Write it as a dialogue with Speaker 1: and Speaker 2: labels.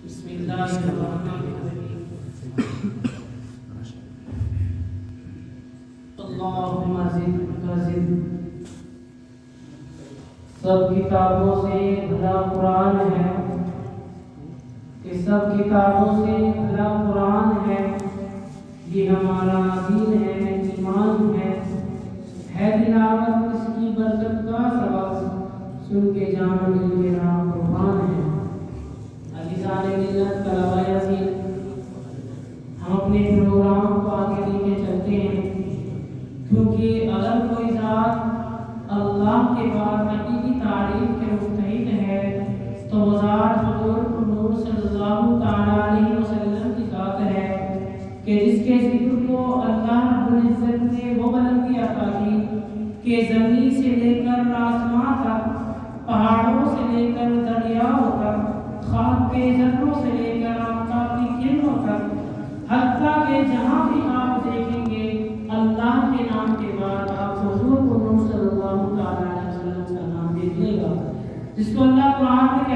Speaker 1: بسم اللہ الرحمن الرحیم اللہم زد وزد سب کتابوں سے بھلا قرآن ہے کہ سب کتابوں سے بھلا قرآن ہے یہ ہمارا دین ہے ایمان ہے تلاوت اس کی برکت کا سبب سن کے جان دل میرا قربان ہے عزیزان ملت طلبہ یزید ہم اپنے پروگرام کو آگے لے کے چلتے ہیں کیونکہ اگر کوئی ذات اللہ کے بعد حقیقی تعریف کے مستحق ہے تو وہ ذات حضور نور صلی اللہ تعالیٰ علیہ وسلم کی ذات ہے کہ جس کے ذکر کو اللہ رب العزت نے وہ بلندی عطا کی کہ زمین سے لے کر آسمان تک پہاڑوں سے لے کر دریاؤں تک خاک کے ذروں سے لے کر آفتاب کی کرنوں تک حتیٰ کہ جہاں بھی آپ دیکھیں گے اللہ کے نام کے بعد آپ حضور نور صلی اللہ تعالیٰ علیہ وسلم کا نام دیکھ لے گا جس کو اللہ قرآن میں کہتے ہیں